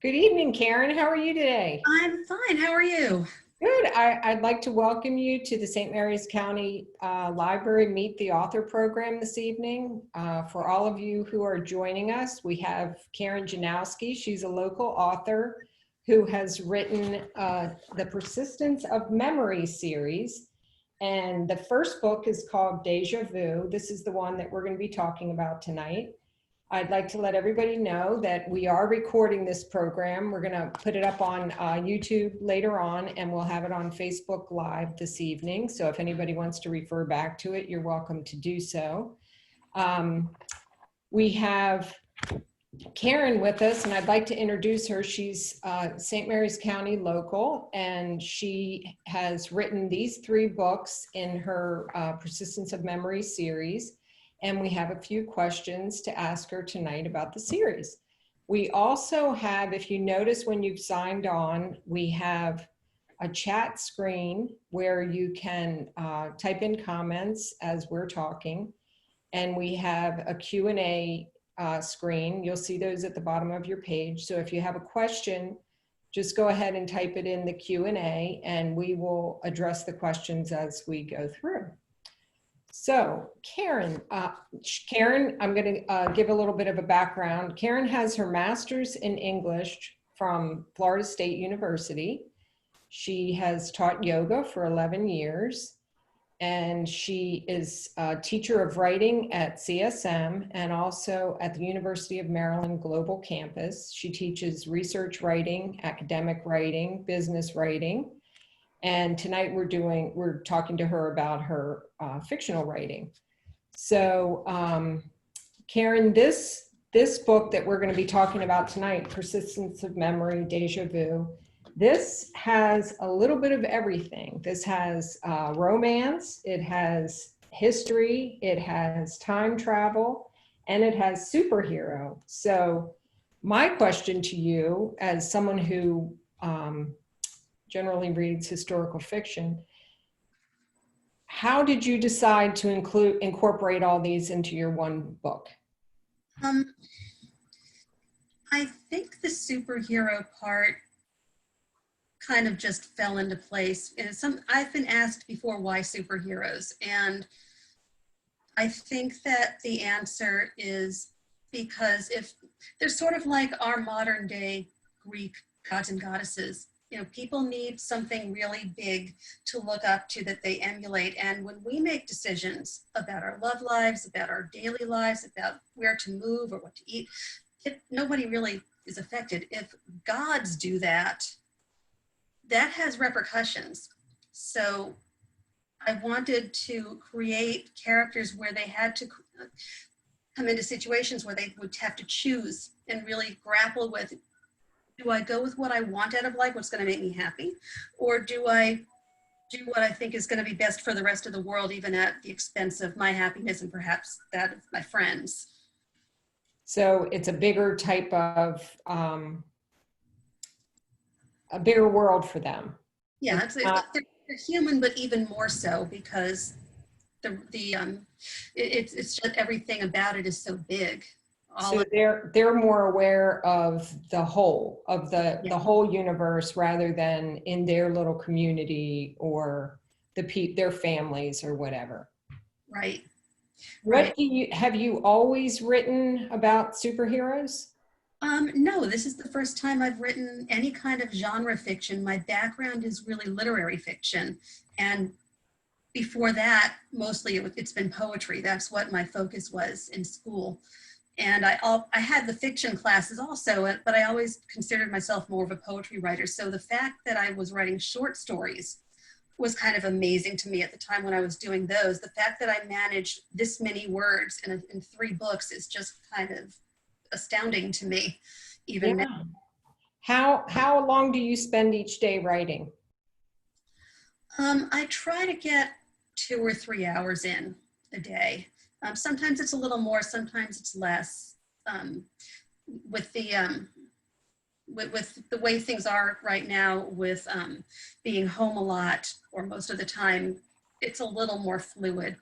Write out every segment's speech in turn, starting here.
Good evening, Karen. How are you today? I'm fine. How are you? Good. I'd like to welcome you to the St. Mary's County Library Meet the Author program this evening. For all of you who are joining us, we have Karen Janowsky. She's a local author who has written the Persistence of Memory series. And the first book is called Deja Vu. This is the one that we're going to be talking about tonight. I'd like to let everybody know that we are recording this program. We're going to put it up on YouTube later on, and we'll have it on Facebook Live this evening. So if anybody wants to refer back to it, you're welcome to do so. We have Karen with us, and I'd like to introduce her. She's St. Mary's County local, and she has written these 3 books in her Persistence of Memory series. And we have a few questions to ask her tonight about the series. We also have, if you notice when you've signed on, we have a chat screen where you can type in comments as we're talking. And we have a Q&A screen. You'll see those at the bottom of your page. So if you have a question, just go ahead and type it in the Q&A and we will address the questions as we go through. So Karen, I'm going to give a little bit of a background. Karen has her master's in English from Florida State University. She has taught yoga for 11 years, and she is a teacher of writing at CSM and also at the University of Maryland Global Campus. She teaches research writing, academic writing, business writing. And tonight we're talking to her about her fictional writing. So Karen, this book that we're going to be talking about tonight, Persistence of Memory, Deja Vu, this has a little bit of everything. This has romance, it has history, it has time travel, and it has superhero. So my question to you, as someone who generally reads historical fiction, how did you decide to incorporate all these into your one book? I think the superhero part kind of just fell into place. I've been asked before, why superheroes? And I think that the answer is because if they're sort of like our modern day Greek gods and goddesses. You know, people need something really big to look up to that they emulate. And when we make decisions about our love lives, about our daily lives, about where to move or what to eat, nobody really is affected. If gods do that, that has repercussions. So I wanted to create characters where they had to come into situations where they would have to choose and really grapple with, do I go with what I want out of life, what's going to make me happy? Or do I do what I think is going to be best for the rest of the world, even at the expense of my happiness and perhaps that of my friends? So it's a bigger type of, a bigger world for them. Yeah, they're human, but even more so because it's just everything about it is so big. So they're more aware of the whole, the whole universe, rather than in their little community or their families or whatever. Right. What have you always written about superheroes? No, this is the first time I've written any kind of genre fiction. My background is really literary fiction, and before that, mostly it's been poetry. That's what my focus was in school. And I had the fiction classes also, but I always considered myself more of a poetry writer. So the fact that I was writing short stories was kind of amazing to me at the time when I was doing those. The fact that I managed this many words in 3 books is just kind of astounding to me, even now. How long do you spend each day writing? I try to get 2 or 3 hours in a day. Sometimes it's a little more, sometimes it's less. With the way things are right now, with being home a lot or most of the time, it's a little more fluid.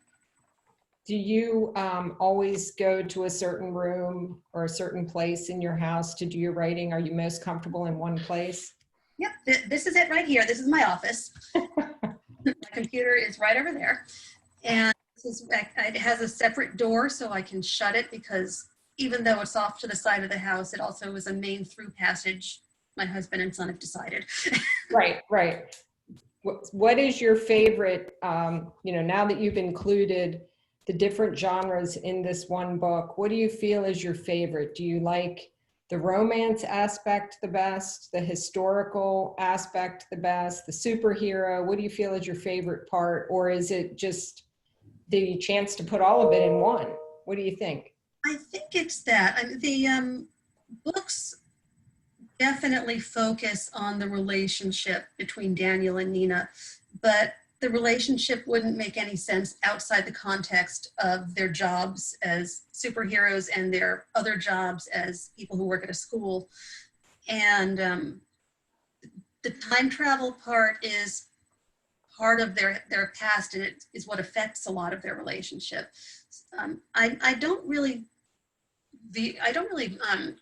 Do you always go to a certain room or a certain place in your house to do your writing? Are you most comfortable in one place? Yep, this is it right here. This is my office. My computer is right over there. And it has a separate door so I can shut it, because even though it's off to the side of the house, it also is a main through passage. My husband and son have decided. Right, right. What is your favorite, now that you've included the different genres in this one book, what do you feel is your favorite? Do you like the romance aspect the best, the historical aspect the best, the superhero? What do you feel is your favorite part? Or is it just the chance to put all of it in one? What do you think? I think it's that. The books definitely focus on the relationship between Daniel and Nina, but the relationship wouldn't make any sense outside the context of their jobs as superheroes and their other jobs as people who work at a school. And the time travel part is part of their past, and it is what affects a lot of their relationship. I don't really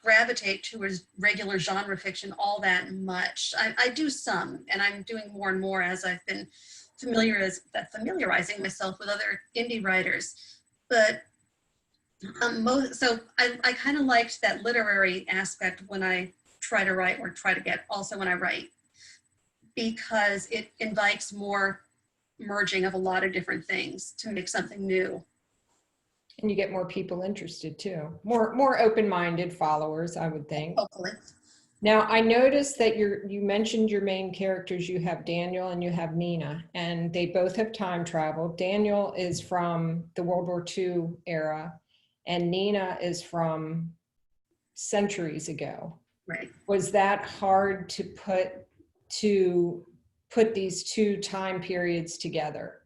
gravitate towards regular genre fiction all that much. I do some, and I'm doing more and more as I've been familiarizing myself with other indie writers. But so I kind of liked that literary aspect when I try to write, or try to get also when I write, because it invites more merging of a lot of different things to make something new. And you get more people interested too. More open-minded followers, I would think. Hopefully. Now, I noticed that you mentioned your main characters. You have Daniel and you have Nina, and they both have time travel. Daniel is from the World War II era, and Nina is from centuries ago. Right. Was that hard to put these two time periods together?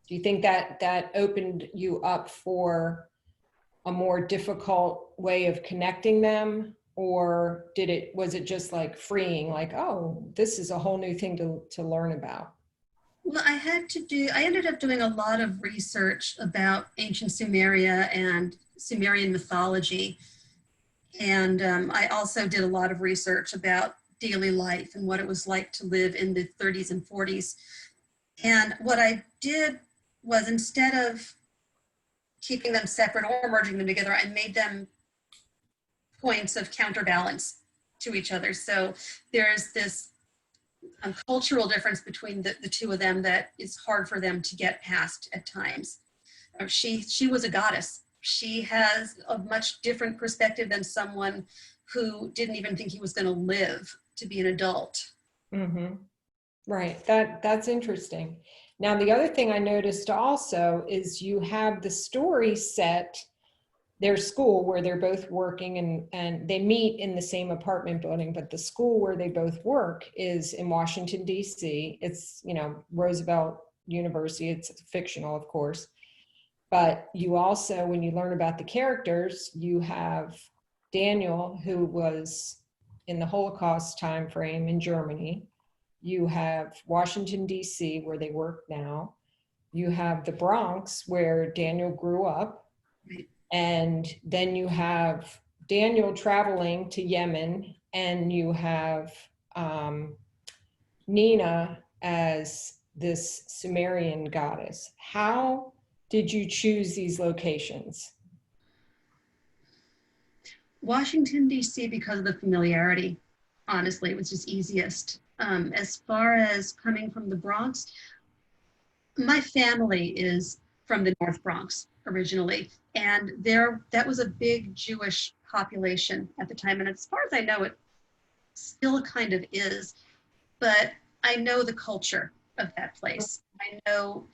Do you think that opened you up for a more difficult way of connecting them? Or was it just like freeing, like, oh, this is a whole new thing to learn about? Well, I ended up doing a lot of research about ancient Sumeria and Sumerian mythology. And I also did a lot of research about daily life and what it was like to live in the 30s and 40s. And what I did was, instead of keeping them separate or merging them together, I made them points of counterbalance to each other. So there's this cultural difference between the two of them that is hard for them to get past at times. She was a goddess. She has a much different perspective than someone who didn't even think he was going to live to be an adult. Mm-hmm. Right. That's interesting. Now, the other thing I noticed also is you have the story set, their school where they're both working, and they meet in the same apartment building, but the school where they both work is in Washington, D.C. It's, Roosevelt University. It's fictional, of course. But you also, when you learn about the characters, you have Daniel, who was in the Holocaust time frame in Germany. You have Washington, D.C., where they work now. You have the Bronx, where Daniel grew up. And then you have Daniel traveling to Yemen, and you have Nina as this Sumerian goddess. How did you choose these locations? Washington, D.C., because of the familiarity. Honestly, it was just easiest. As far as coming from the Bronx, my family is from the North Bronx originally, and that was a big Jewish population at the time, and as far as I know, it still kind of is, but I know the culture of that place. I know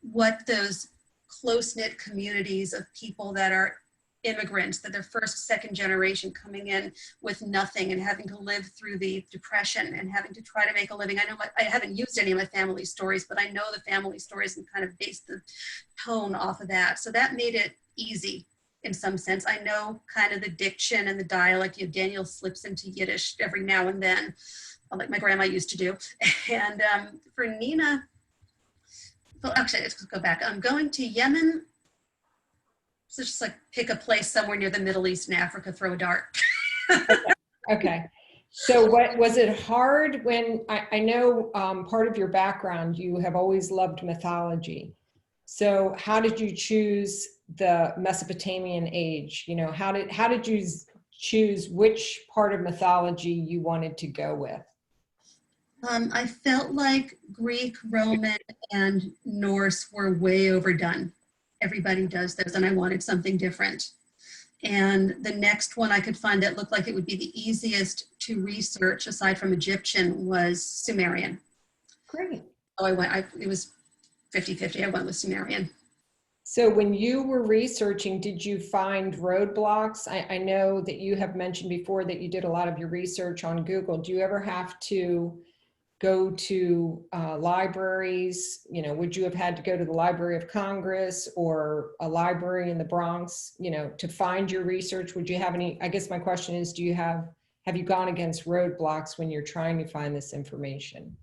what those close-knit communities of people that are immigrants, that they're first, second generation coming in with nothing and having to live through the Depression and having to try to make a living. I know I haven't used any of my family stories, but I know the family stories and kind of based the tone off of that. So that made it easy in some sense. I know kind of the diction and the dialect. Daniel slips into Yiddish every now and then, like my grandma used to do. And for Nina, well, actually, let's go back. I'm going to Yemen. So just like pick a place somewhere near the Middle East and Africa, throw a dart. Okay. So what was it hard when, I know part of your background, you have always loved mythology. So how did you choose the Mesopotamian age? You know, how did you choose which part of mythology you wanted to go with? I felt like Greek, Roman, and Norse were way overdone. Everybody does those, and I wanted something different. And the next one I could find that looked like it would be the easiest to research, aside from Egyptian, was Sumerian. Great. So it was 50-50, I went with Sumerian. So when you were researching, did you find roadblocks? I know that you have mentioned before that you did a lot of your research on Google. Do you ever have to go to libraries? You know, would you have had to go to the Library of Congress or a library in the Bronx, you know, to find your research? Would you have any, I guess my question is, have you gone against roadblocks when you're trying to find this information?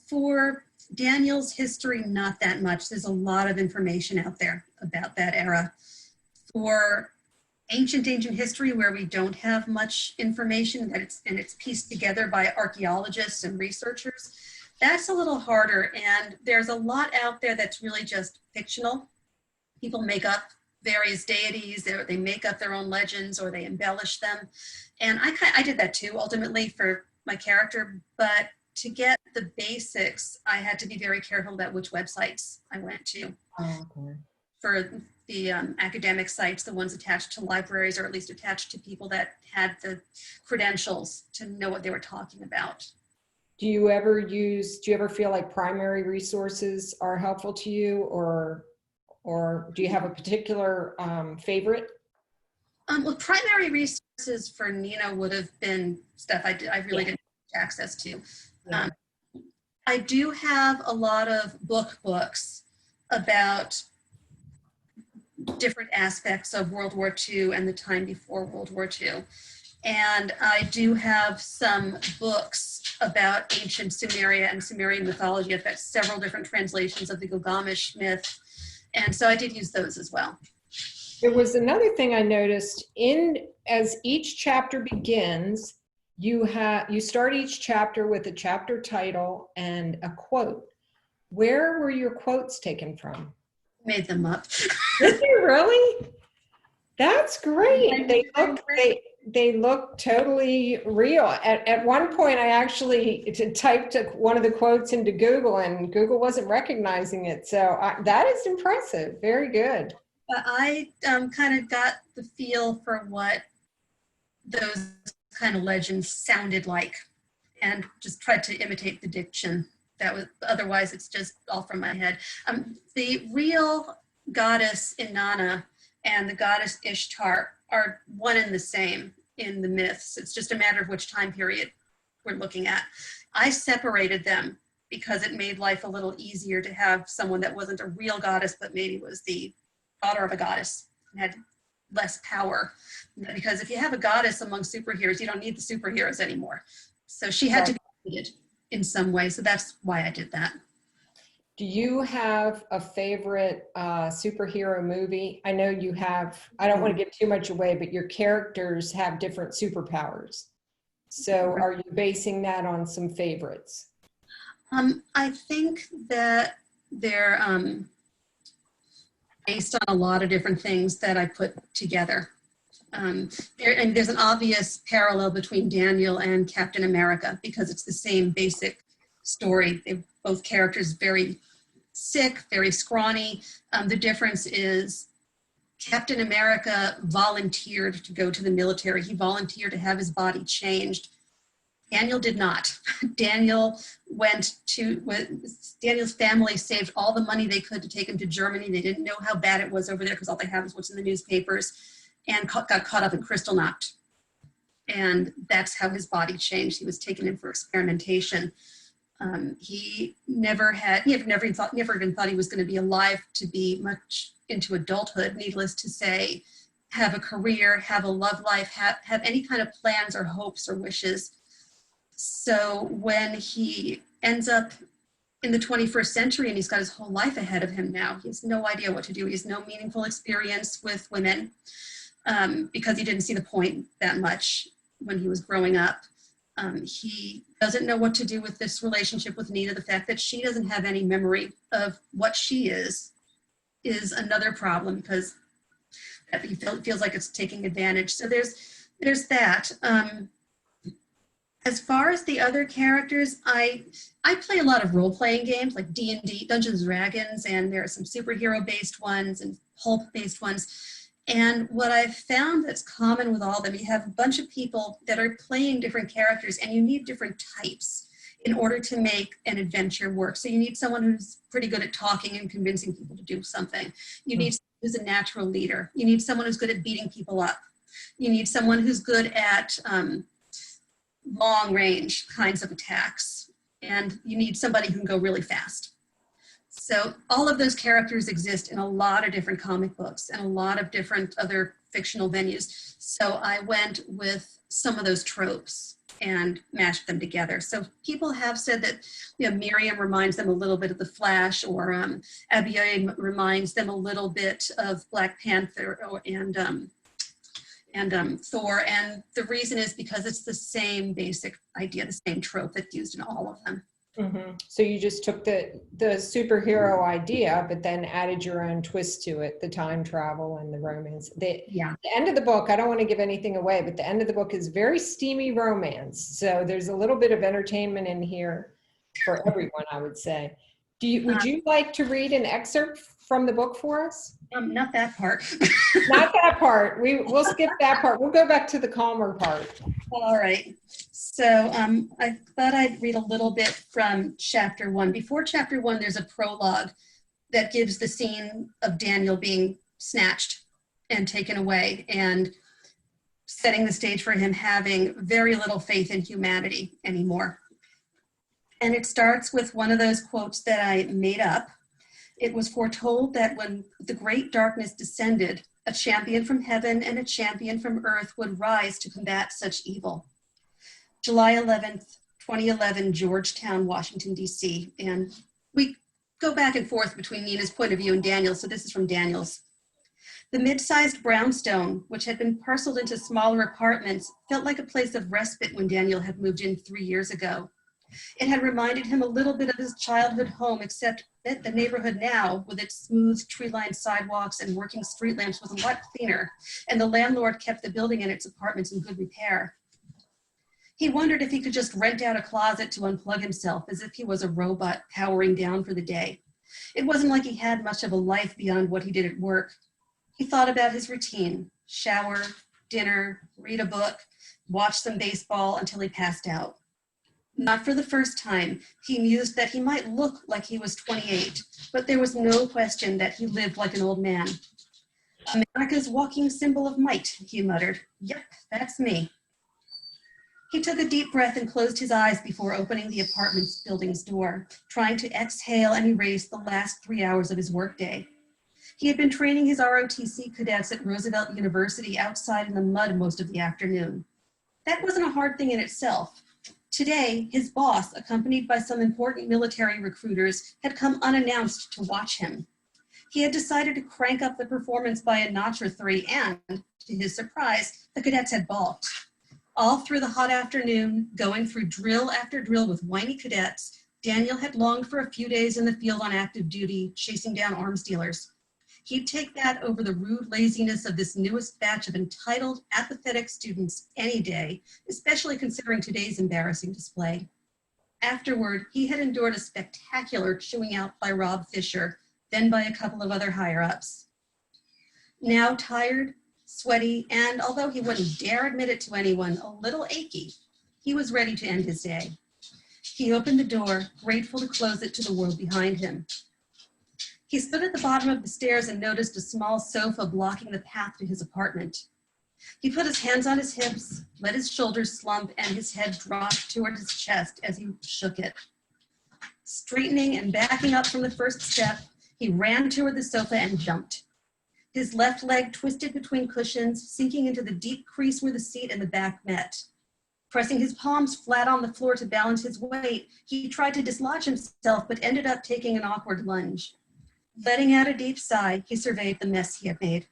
For Daniel's history, not that much. There's a lot of information out there about that era. For ancient history, where we don't have much information and it's pieced together by archaeologists and researchers, that's a little harder. And there's a lot out there that's really just fictional. People make up various deities, they make up their own legends, or they embellish them. And I did that too, ultimately, for my character. But to get the basics, I had to be very careful about which websites I went to. Oh, okay. For the academic sites, the ones attached to libraries, or at least attached to people that had the credentials to know what they were talking about. Do you ever feel like primary resources are helpful to you, or do you have a particular favorite? Well, primary resources for Nina would have been stuff I really didn't have access to. Yeah. I do have a lot of books about different aspects of World War II and the time before World War II. And I do have some books about ancient Sumeria and Sumerian mythology. I've got several different translations of the Gilgamesh myth. And so I did use those as well. There was another thing I noticed as each chapter begins, you start each chapter with a chapter title and a quote. Where were your quotes taken from? Made them up. Did you really? That's great. They look totally real. At one point, I actually typed one of the quotes into Google, and Google wasn't recognizing it. So that is impressive. Very good. I kind of got the feel for what those kind of legends sounded like, and just tried to imitate the diction. Otherwise it's just all from my head. The real goddess Inanna and the goddess Ishtar are one and the same in the myths. It's just a matter of which time period we're looking at. I separated them because it made life a little easier to have someone that wasn't a real goddess, but maybe was the daughter of a goddess and had less power. Because if you have a goddess among superheroes, you don't need the superheroes anymore. So she had to be treated in some way. So that's why I did that. Do you have a favorite superhero movie? I know you have, I don't want to give too much away, but your characters have different superpowers. So are you basing that on some favorites? I think that they're based on a lot of different things that I put together. And there's an obvious parallel between Daniel and Captain America because it's the same basic story. They're both characters very sick, very scrawny. The difference is Captain America volunteered to go to the military. He volunteered to have his body changed. Daniel did not. Daniel's family saved all the money they could to take him to Germany. They didn't know how bad it was over there because all they had was what's in the newspapers, and got caught up in Kristallnacht. And that's how his body changed. He was taken in for experimentation. He never even thought he was going to be alive to be much into adulthood, needless to say, have a career, have a love life, have any kind of plans or hopes or wishes. So when he ends up in the 21st century, and he's got his whole life ahead of him now. He has no idea what to do. He has no meaningful experience with women because he didn't see the point that much when he was growing up. He doesn't know what to do with this relationship with Nina. The fact that she doesn't have any memory of what she is another problem, because he feels like it's taking advantage. So there's that. As far as the other characters, I play a lot of role-playing games like D&D, Dungeons & Dragons, and there are some superhero-based ones and pulp-based ones. And what I've found that's common with all of them, you have a bunch of people that are playing different characters, and you need different types in order to make an adventure work. So you need someone who's pretty good at talking and convincing people to do something. You need someone who's a natural leader. You need someone who's good at beating people up. You need someone who's good at long range kinds of attacks. And you need somebody who can go really fast. So all of those characters exist in a lot of different comic books and a lot of different other fictional venues. So I went with some of those tropes and mashed them together. So people have said that, you know, Miriam reminds them a little bit of the Flash, or Abigail reminds them a little bit of Black Panther and Thor. And the reason is because it's the same basic idea, the same trope that's used in all of them. Mm-hmm. So you just took the superhero idea, but then added your own twist to it, the time travel and the romance. The end of the book, I don't want to give anything away, but the end of the book is very steamy romance. So there's a little bit of entertainment in here for everyone, I would say. Would you like to read an excerpt from the book for us? Not that part. Not that part. We'll skip that part. We'll go back to the calmer part. All right. So I thought I'd read a little bit from chapter 1. Before chapter 1, there's a prologue that gives the scene of Daniel being snatched and taken away, and setting the stage for him having very little faith in humanity anymore. And it starts with one of those quotes that I made up. It was foretold that when the great darkness descended, a champion from heaven and a champion from earth would rise to combat such evil. July 11th, 2011, Georgetown, Washington, D.C. And we go back and forth between Nina's point of view and Daniel's, so this is from Daniel's. The mid-sized brownstone, which had been parceled into smaller apartments, felt like a place of respite when Daniel had moved in 3 years ago. It had reminded him a little bit of his childhood home, except that the neighborhood now, with its smooth tree-lined sidewalks and working street lamps, was a lot cleaner, and the landlord kept the building and its apartments in good repair. He wondered if he could just rent out a closet to unplug himself, as if he was a robot powering down for the day. It wasn't like he had much of a life beyond what he did at work. He thought about his routine: shower, dinner, read a book, watch some baseball until he passed out. Not for the first time, he mused that he might look like he was 28, but there was no question that he lived like an old man. America's walking symbol of might, he muttered. Yep, that's me. He took a deep breath and closed his eyes before opening the apartment building's door, trying to exhale and erase the last 3 hours of his workday. He had been training his ROTC cadets at Roosevelt University outside in the mud most of the afternoon. That wasn't a hard thing in itself. Today, his boss, accompanied by some important military recruiters, had come unannounced to watch him. He had decided to crank up the performance by a notch or 3, and, to his surprise, the cadets had balked. All through the hot afternoon, going through drill after drill with whiny cadets, Daniel had longed for a few days in the field on active duty, chasing down arms dealers. He'd take that over the rude laziness of this newest batch of entitled, apathetic students any day, especially considering today's embarrassing display. Afterward, he had endured a spectacular chewing out by Rob Fisher, then by a couple of other higher-ups. Now tired, sweaty, and although he wouldn't dare admit it to anyone, a little achy, he was ready to end his day. He opened the door, grateful to close it to the world behind him. He stood at the bottom of the stairs and noticed a small sofa blocking the path to his apartment. He put his hands on his hips, let his shoulders slump, and his head dropped toward his chest as he shook it. Straightening and backing up from the first step, he ran toward the sofa and jumped. His left leg twisted between cushions, sinking into the deep crease where the seat and the back met. Pressing his palms flat on the floor to balance his weight, he tried to dislodge himself, but ended up taking an awkward lunge. Letting out a deep sigh, he surveyed the mess he had made.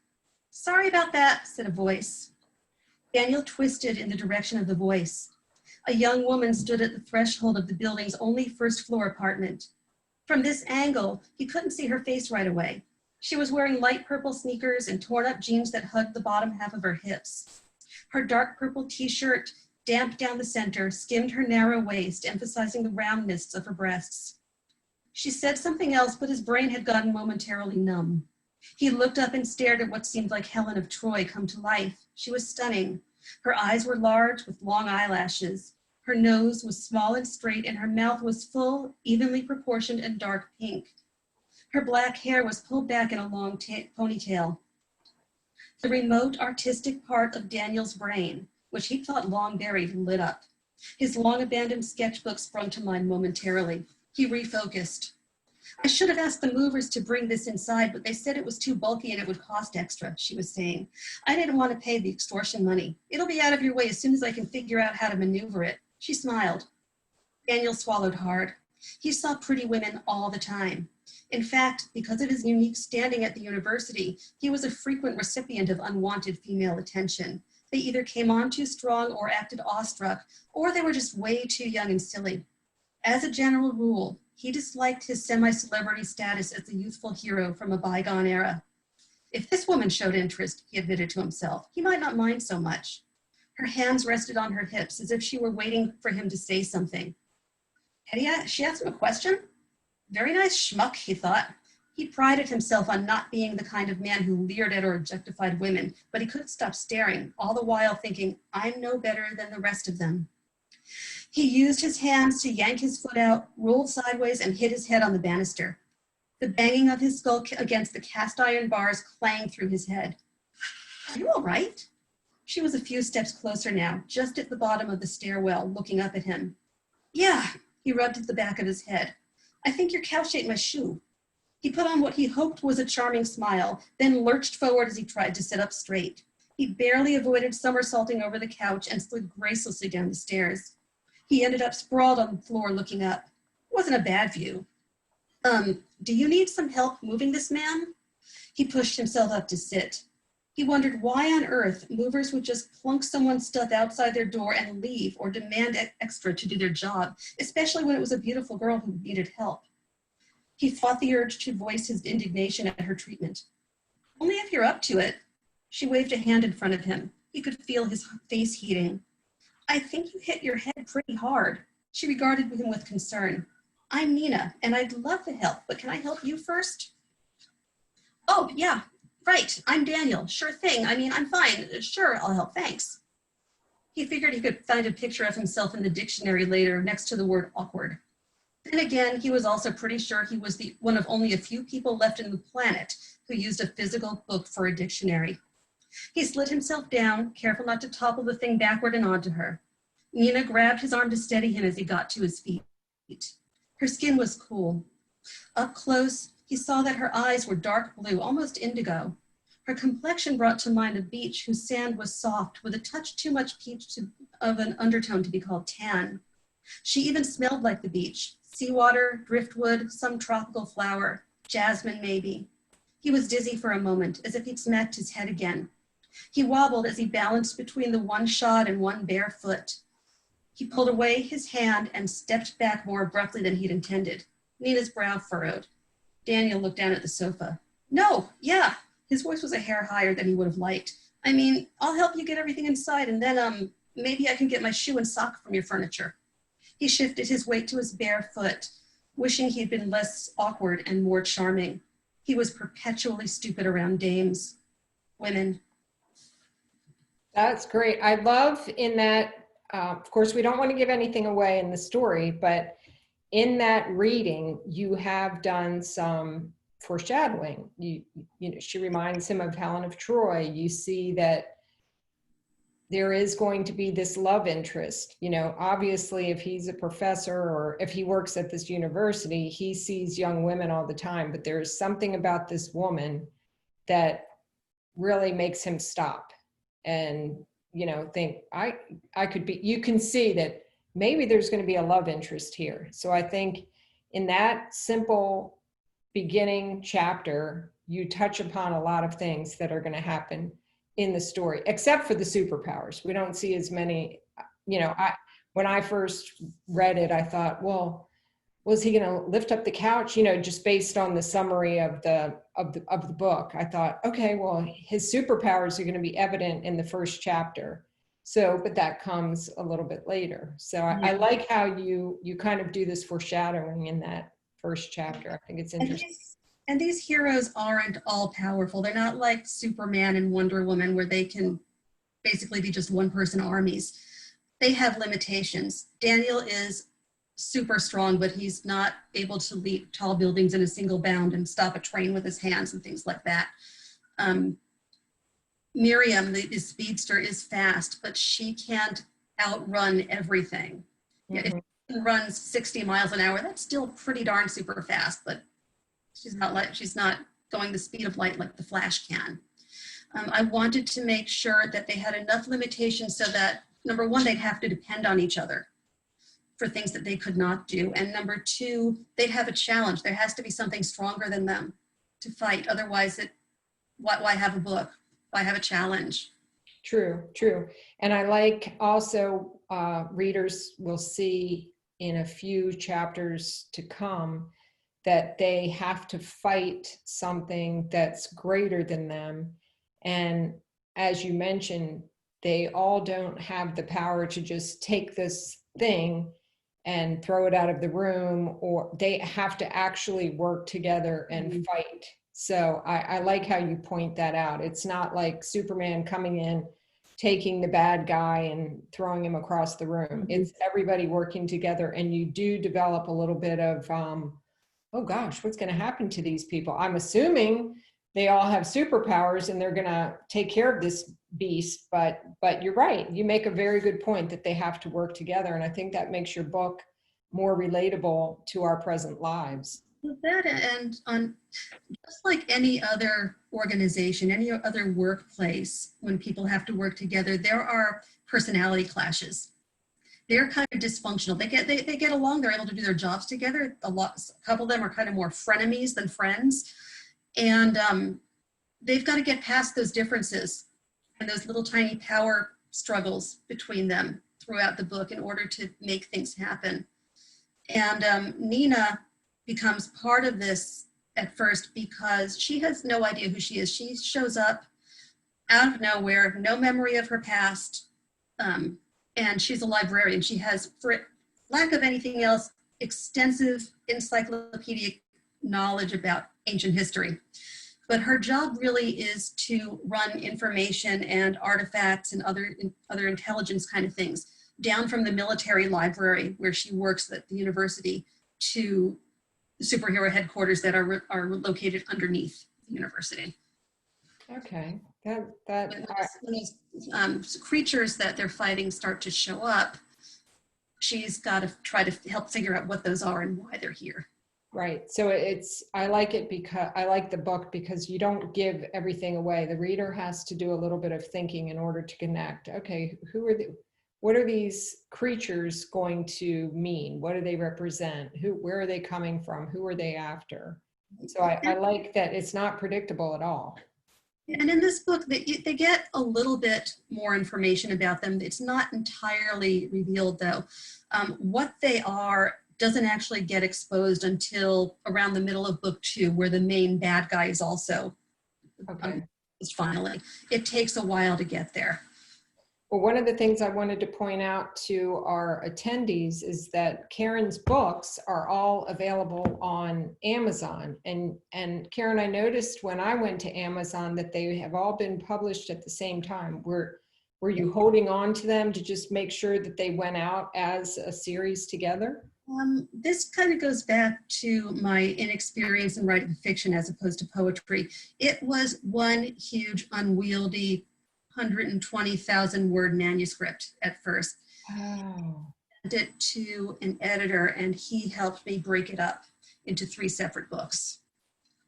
"Sorry about that," said a voice. Daniel twisted in the direction of the voice. A young woman stood at the threshold of the building's only first-floor apartment. From this angle, he couldn't see her face right away. She was wearing light purple sneakers and torn-up jeans that hugged the bottom half of her hips. Her dark purple t-shirt, damp down the center, skimmed her narrow waist, emphasizing the roundness of her breasts. She said something else, but his brain had gotten momentarily numb. He looked up and stared at what seemed like Helen of Troy come to life. She was stunning. Her eyes were large with long eyelashes. Her nose was small and straight, and her mouth was full, evenly proportioned, and dark pink. Her black hair was pulled back in a long ponytail. The remote artistic part of Daniel's brain, which he thought long buried, lit up. His long abandoned sketchbook sprung to mind momentarily. He refocused. "I should have asked the movers to bring this inside, but they said it was too bulky and it would cost extra," she was saying. "I didn't want to pay the extortion money. It'll be out of your way as soon as I can figure out how to maneuver it." She smiled. Daniel swallowed hard. He saw pretty women all the time. In fact, because of his unique standing at the university, he was a frequent recipient of unwanted female attention. They either came on too strong or acted awestruck, or they were just way too young and silly. As a general rule, he disliked his semi-celebrity status as a youthful hero from a bygone era. If this woman showed interest, he admitted to himself, he might not mind so much. Her hands rested on her hips as if she were waiting for him to say something. Had she asked him a question? Very nice schmuck, he thought. He prided himself on not being the kind of man who leered at or objectified women, but he couldn't stop staring, all the while thinking, I'm no better than the rest of them. He used his hands to yank his foot out, rolled sideways, and hit his head on the banister. The banging of his skull against the cast iron bars clanged through his head. Are you all right? She was a few steps closer now, just at the bottom of the stairwell, looking up at him. Yeah, he rubbed at the back of his head. I think your couch ate my shoe. He put on what he hoped was a charming smile, then lurched forward as he tried to sit up straight. He barely avoided somersaulting over the couch and slid gracelessly down the stairs. He ended up sprawled on the floor looking up. It wasn't a bad view. Do you need some help moving this man? He pushed himself up to sit. He wondered why on earth movers would just plunk someone's stuff outside their door and leave or demand extra to do their job, especially when it was a beautiful girl who needed help. He fought the urge to voice his indignation at her treatment. Only if you're up to it. She waved a hand in front of him. He could feel his face heating. I think you hit your head pretty hard. She regarded him with concern. I'm Nina, and I'd love to help, but can I help you first? Oh, yeah, right, I'm Daniel. Sure thing. I mean, I'm fine. Sure, I'll help, thanks. He figured he could find a picture of himself in the dictionary later next to the word awkward. Then again, he was also pretty sure he was one of only a few people left in the planet who used a physical book for a dictionary. He slid himself down, careful not to topple the thing backward and onto her. Nina grabbed his arm to steady him as he got to his feet. Her skin was cool. Up close, he saw that her eyes were dark blue, almost indigo. Her complexion brought to mind a beach whose sand was soft, with a touch too much peach of an undertone to be called tan. She even smelled like the beach. Seawater, driftwood, some tropical flower, jasmine maybe. He was dizzy for a moment, as if he'd smacked his head again. He wobbled as he balanced between the one shod and one bare foot. He pulled away his hand and stepped back more abruptly than he'd intended. Nina's brow furrowed. Daniel looked down at the sofa. No, yeah. His voice was a hair higher than he would have liked. I mean, I'll help you get everything inside, and then, maybe I can get my shoe and sock from your furniture. He shifted his weight to his bare foot, wishing he'd been less awkward and more charming. He was perpetually stupid around dames. Women. That's great. I love in that, of course, we don't want to give anything away in the story, but in that reading, you have done some foreshadowing. You know, she reminds him of Helen of Troy. You see that there is going to be this love interest. You know, obviously, if he's a professor or if he works at this university, he sees young women all the time, but there's something about this woman that really makes him stop and think I could be, you can see that maybe there's going to be a love interest here. So I think in that simple beginning chapter, you touch upon a lot of things that are going to happen in the story, except for the superpowers. We don't see as many, when I first read it, I thought, well, was he going to lift up the couch? Just based on the summary of the book, I thought, okay, well, his superpowers are going to be evident in the first chapter. So, but that comes a little bit later. So I like how you kind of do this foreshadowing in that first chapter. I think it's interesting. And these heroes aren't all powerful. They're not like Superman and Wonder Woman, where they can basically be just one person armies. They have limitations. Daniel is super strong, but he's not able to leap tall buildings in a single bound and stop a train with his hands and things like that. Miriam, the speedster, is fast, but she can't outrun everything. Mm-hmm. If she runs 60 miles an hour, that's still pretty darn super fast, but she's not going the speed of light like the Flash can. I wanted to make sure that they had enough limitations so that, number one, they'd have to depend on each other for things that they could not do. And number two, they'd have a challenge. There has to be something stronger than them to fight. Otherwise, why have a book? Why have a challenge? True. And I like also readers will see in a few chapters to come that they have to fight something that's greater than them. And as you mentioned, they all don't have the power to just take this thing and throw it out of the room, or they have to actually work together and fight. So I like how you point that out. It's not like Superman coming in, taking the bad guy and throwing him across the room. It's everybody working together, and you do develop a little bit of, oh gosh, what's going to happen to these people? I'm assuming they all have superpowers and they're going to take care of this beast, but you're right. You make a very good point that they have to work together. And I think that makes your book more relatable to our present lives. That, and on just like any other organization, any other workplace, when people have to work together, there are personality clashes. They're kind of dysfunctional. They get along. They're able to do their jobs together. A couple of them are kind of more frenemies than friends, and they've got to get past those differences and those little tiny power struggles between them throughout the book in order to make things happen. And Nina becomes part of this at first because she has no idea who she is. She shows up out of nowhere, no memory of her past, and she's a librarian. She has, for lack of anything else, extensive encyclopedic knowledge about ancient history. But her job really is to run information and artifacts and other intelligence kind of things down from the military library where she works at the university to the superhero headquarters that are located underneath the university. Okay. When those creatures that they're fighting start to show up, she's got to try to help figure out what those are and why they're here. Right. So I like it because I like the book because you don't give everything away. The reader has to do a little bit of thinking in order to connect. Okay, what are these creatures going to mean? What do they represent? Where are they coming from? Who are they after? So I like that it's not predictable at all. And in this book, they get a little bit more information about them. It's not entirely revealed, though. What they are doesn't actually get exposed until around the middle of book 2, where the main bad guy is also finally. It takes a while to get there. Well, one of the things I wanted to point out to our attendees is that Karen's books are all available on Amazon. And Karen, I noticed when I went to Amazon that they have all been published at the same time. Were you holding on to them to just make sure that they went out as a series together? This kind of goes back to my inexperience in writing fiction as opposed to poetry. It was one huge, unwieldy, 120,000 word manuscript at first. Oh. I sent it to an editor and he helped me break it up into 3 separate books.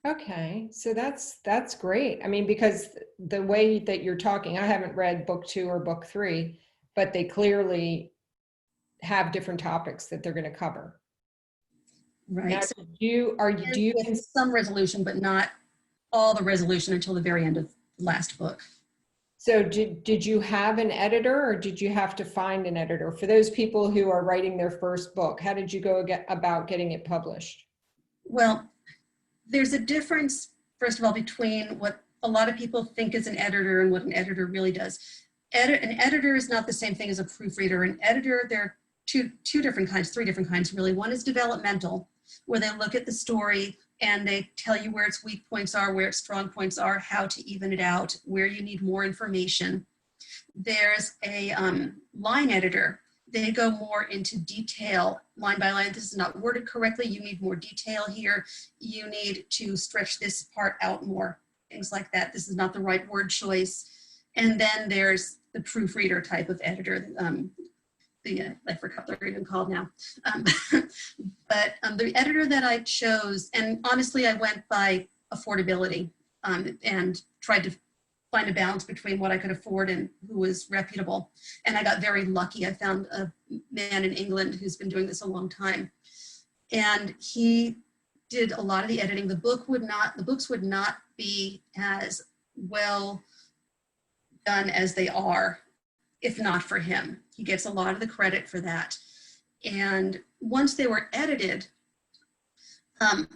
Okay, so that's great. I mean, because the way that you're talking, I haven't read book 2 or book 3, but they clearly have different topics that they're going to cover. Right. Now, So do you, with some resolution, but not all the resolution until the very end of the last book. so did you have an editor, or did you have to find an editor for those people who are writing their first book? How did you go about getting it published? Well, there's a difference, first of all, between what a lot of people think is an editor and what an editor really does. An editor is not the same thing as a proofreader. An editor, there are two different kinds, three different kinds really. One is developmental, where they look at the story and they tell you where its weak points are, where its strong points are, how to even it out, where you need more information. There's a line editor. They go more into detail, line by line. This is not worded correctly. You need more detail here. You need to stretch this part out more, things like that. This is not the right word choice. And then there's the proofreader type of editor. I forgot what they're even called now. But the editor that I chose, and honestly, I went by affordability and tried to find a balance between what I could afford and who was reputable. And I got very lucky. I found a man in England who's been doing this a long time. And he did a lot of the editing. The books would not be as well done as they are if not for him. He gets a lot of the credit for that. And once they were edited,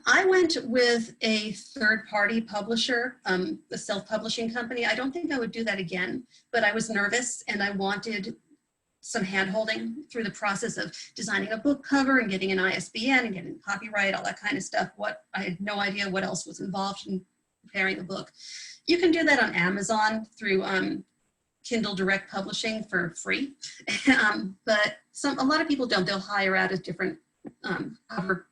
I went with a third-party publisher, a self-publishing company. I don't think I would do that again, but I was nervous and I wanted some hand-holding through the process of designing a book cover and getting an ISBN and getting copyright, all that kind of stuff. I had no idea what else was involved in preparing a book. You can do that on Amazon through Kindle Direct Publishing for free, but a lot of people don't. They'll hire out a different cover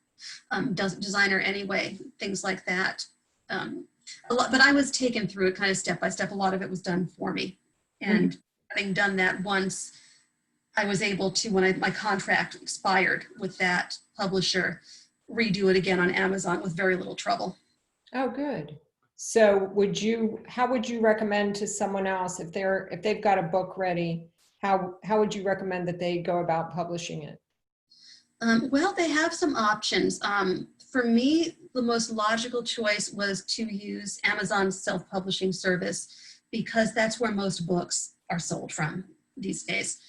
designer anyway, things like that. But I was taken through it kind of step by step. A lot of it was done for me, and having done that once, I was able to, when my contract expired with that publisher, redo it again on Amazon with very little trouble. Oh, good. So how would you recommend to someone else if they've got a book ready, how would you recommend that they go about publishing it? Well, they have some options. For me, the most logical choice was to use Amazon's self-publishing service because that's where most books are sold from these days.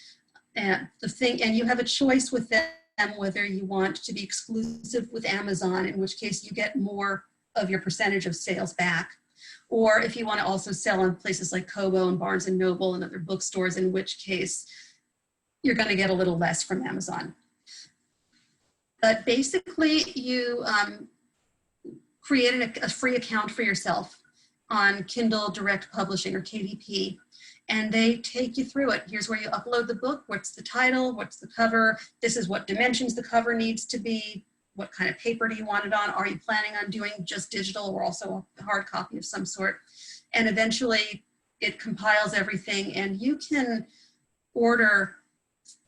And you have a choice with them whether you want to be exclusive with Amazon, in which case you get more of your percentage of sales back, or if you want to also sell on places like Kobo and Barnes and Noble and other bookstores, in which case you're going to get a little less from Amazon. But basically, you created a free account for yourself on Kindle Direct Publishing, or KDP, and they take you through it. Here's where you upload the book. What's the title? What's the cover? This is what dimensions the cover needs to be. What kind of paper do you want it on? Are you planning on doing just digital or also a hard copy of some sort? And eventually it compiles everything, and you can order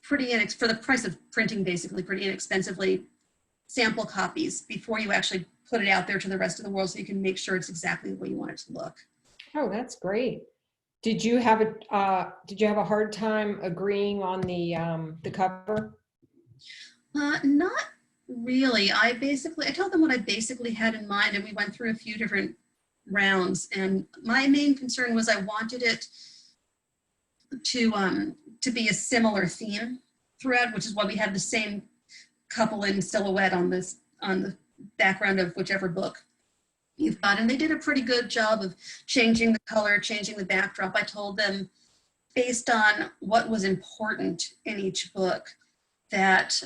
for the price of printing, basically pretty inexpensively, sample copies before you actually put it out there to the rest of the world, so you can make sure it's exactly the way you want it to look. Oh, that's great. Did you have a hard time agreeing on the cover? Not really. I told them what I basically had in mind, and we went through a few different rounds. And my main concern was I wanted it to be a similar theme throughout, which is why we had the same couple in silhouette on the background of whichever book you've got. And they did a pretty good job of changing the color, changing the backdrop. I told them, based on what was important in each book, that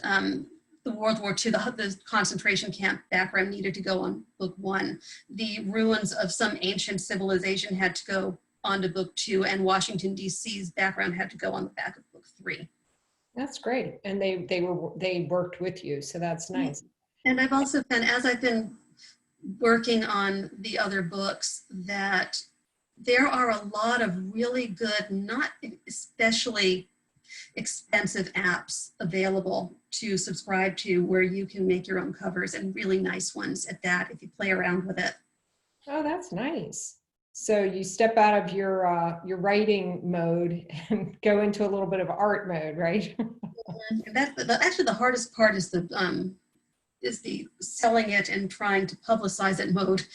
the World War II, the concentration camp background needed to go on book 1. The ruins of some ancient civilization had to go onto book 2, and Washington, D.C.'s background had to go on the back of book 3. That's great. And they worked with you, so that's nice. And I've also been, as I've been working on the other books, that there are a lot of really good, not especially expensive apps available to subscribe to, where you can make your own covers, and really nice ones at that if you play around with it. Oh, that's nice. So you step out of your writing mode and go into a little bit of art mode, right? And actually the hardest part is the selling it and trying to publicize it mode.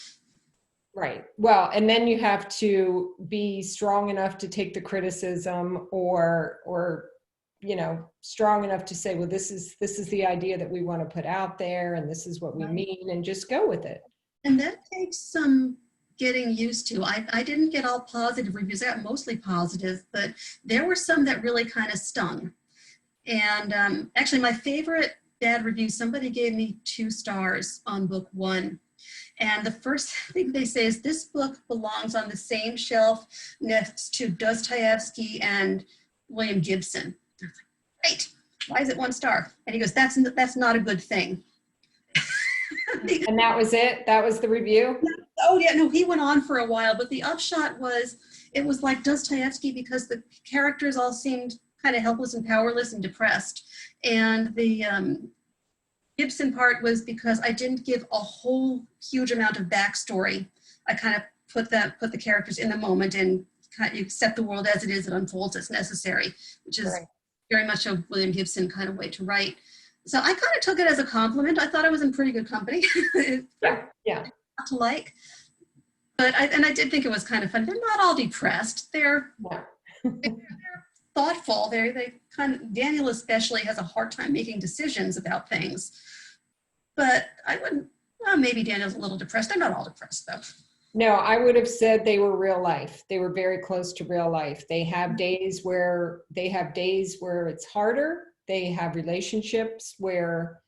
Right. Well, and then you have to be strong enough to take the criticism, or strong enough to say, well, this is the idea that we want to put out there, and this is what we mean, and just go with it. And that takes some getting used to. I didn't get all positive reviews. I got mostly positive, but there were some that really kind of stung. And actually my favorite bad review, somebody gave me 2 stars on book 1. And the first thing they say is, this book belongs on the same shelf next to Dostoevsky and William Gibson. I was like, great, why is it 1 star? And he goes, that's not a good thing. And that was it? That was the review? Oh yeah, no, he went on for a while, but the upshot was, it was like Dostoevsky because the characters all seemed kind of helpless and powerless and depressed. And the Gibson part was because I didn't give a whole huge amount of backstory. I kind of put the characters in the moment and kind of accept the world as it is, it unfolds as necessary, which is very much a William Gibson kind of way to write. So I kind of took it as a compliment. I thought I was in pretty good company. Yeah. Not to like. But I did think it was kind of fun. They're not all depressed. They're thoughtful. They kind of, Daniel especially has a hard time making decisions about things. But I wouldn't, well, maybe Daniel's a little depressed. They're not all depressed though. No, I would have said they were real life. They were very close to real life. They have days where it's harder. They have relationships where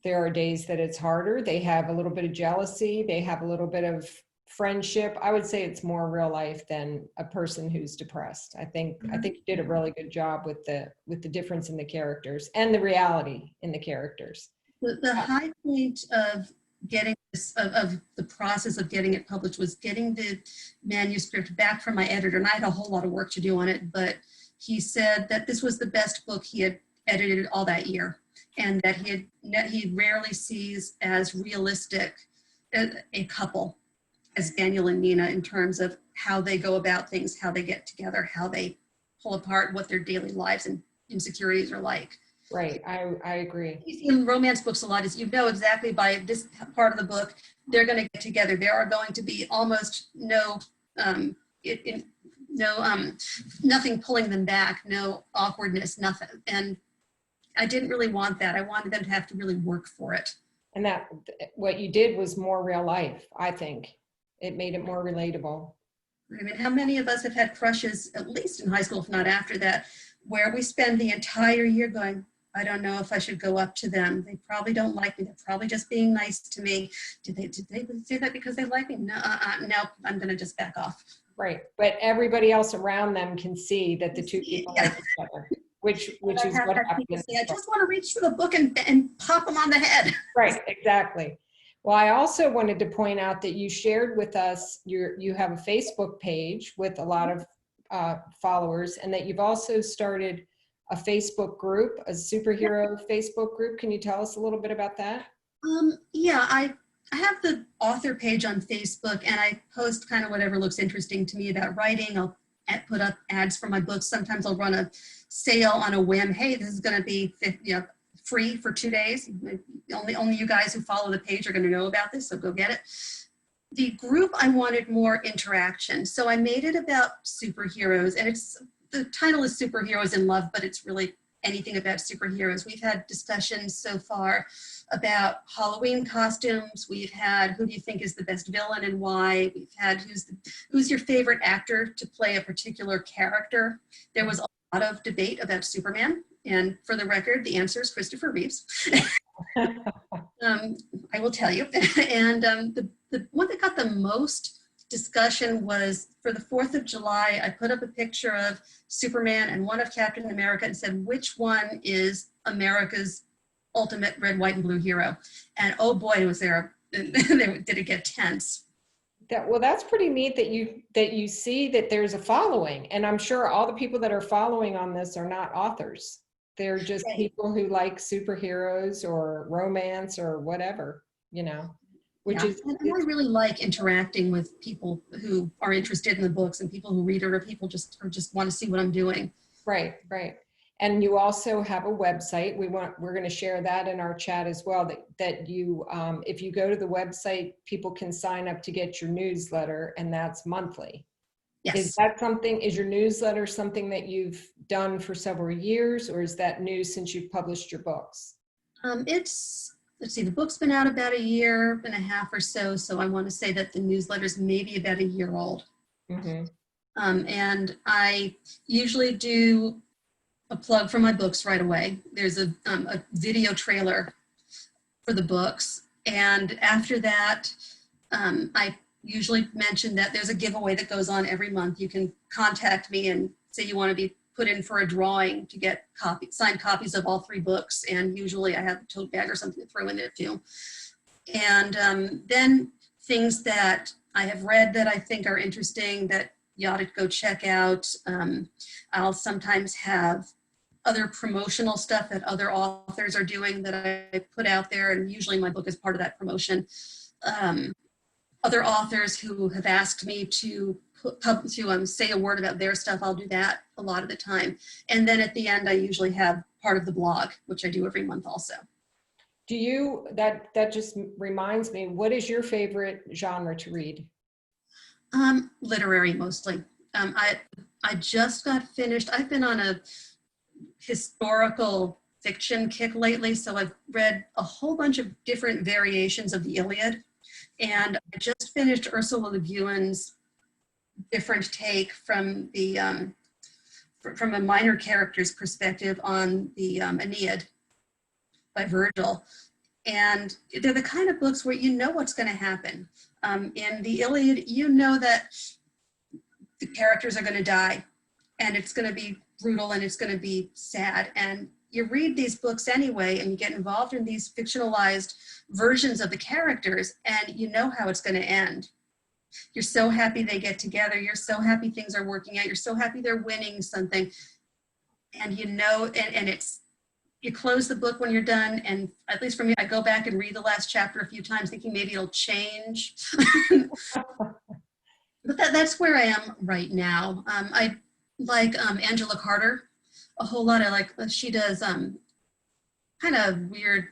there are days that it's harder. They have a little bit of jealousy. They have a little bit of friendship. I would say it's more real life than a person who's depressed. I think you did a really good job with the difference in the characters and the reality in the characters. The high point of getting this, of the process of getting it published, was getting the manuscript back from my editor. And I had a whole lot of work to do on it, but he said that this was the best book he had edited all that year, and that he rarely sees as realistic a couple as Daniel and Nina in terms of how they go about things, how they get together, how they pull apart, what their daily lives and insecurities are like. Right, I agree. In romance books a lot is, you know exactly by this part of the book, they're going to get together. There are going to be almost nothing pulling them back, no awkwardness, nothing. And I didn't really want that. I wanted them to have to really work for it. And that what you did was more real life, I think. It made it more relatable. I mean, how many of us have had crushes, at least in high school, if not after that, where we spend the entire year going, I don't know if I should go up to them. They probably don't like me. They're probably just being nice to me. Did they say that because they like me? No, I'm going to just back off. Right, but everybody else around them can see that the two people like each other, which is what happens. I just want to reach for the book and pop them on the head. Right, exactly. Well, I also wanted to point out that you shared with us, you have a Facebook page with a lot of followers, and that you've also started a Facebook group, a superhero Facebook group. Can you tell us a little bit about that? Yeah, I have the author page on Facebook, and I post kind of whatever looks interesting to me about writing. I'll put up ads for my books. Sometimes I'll run a sale on a whim. Hey, this is going to be free for 2 days. Only you guys who follow the page are going to know about this, so go get it. The group, I wanted more interaction, so I made it about superheroes, and the title is Superheroes in Love, but it's really anything about superheroes. We've had discussions so far about Halloween costumes. We've had who do you think is the best villain and why. We've had who's your favorite actor to play a particular character. There was a lot of debate about Superman, and for the record, the answer is Christopher Reeves. I will tell you. And the one that got the most discussion was for the 4th of July, I put up a picture of Superman and one of Captain America and said, which one is America's ultimate red, white, and blue hero? And oh boy, was there, did it get tense. Well, that's pretty neat that you see that there's a following. And I'm sure all the people that are following on this are not authors. They're just people who like superheroes or romance or whatever, which Yeah, is, and I really like interacting with people who are interested in the books and people who read it or people just want to see what I'm doing. right, right. And you also have a website. We're going to share that in our chat as well, that you, if you go to the website, people can sign up to get your newsletter, and that's monthly. Is Yes. that something, is your newsletter something that you've done for several years, or is that new since you've published your books? Let's see, the book's been out about a year and a half or so, so I want to say that the newsletter's maybe about a year old. Mm-hmm. And I usually do a plug for my books right away. There's a video trailer for the books. And after that, I usually mention that there's a giveaway that goes on every month. You can contact me and say you want to be put in for a drawing to get signed copies of all 3 books. And usually I have a tote bag or something to throw in there too. And then things that I have read that I think are interesting that you ought to go check out. I'll sometimes have other promotional stuff that other authors are doing that I put out there, and usually my book is part of that promotion. Other authors who have asked me to say a word about their stuff, I'll do that a lot of the time. And then at the end, I usually have part of the blog, which I do every month also. Do you, that just reminds me, what is your favorite genre to read? Literary mostly. I just got finished. I've been on a historical fiction kick lately, so I've read a whole bunch of different variations of the Iliad, and I just finished Ursula Le Guin's different take from the from a minor character's perspective on the Aeneid by Virgil. And they're the kind of books where you know what's going to happen. In the Iliad, you know that the characters are going to die, and it's going to be brutal and it's going to be sad. And you read these books anyway, and you get involved in these fictionalized versions of the characters, and you know how it's going to end. You're so happy they get together. You're so happy things are working out. You're so happy they're winning something. And you know, and it's, you close the book when you're done, and at least for me, I go back and read the last chapter a few times thinking maybe it'll change. But that's where I am right now. I like Angela Carter a whole lot. I like, she does kind of weird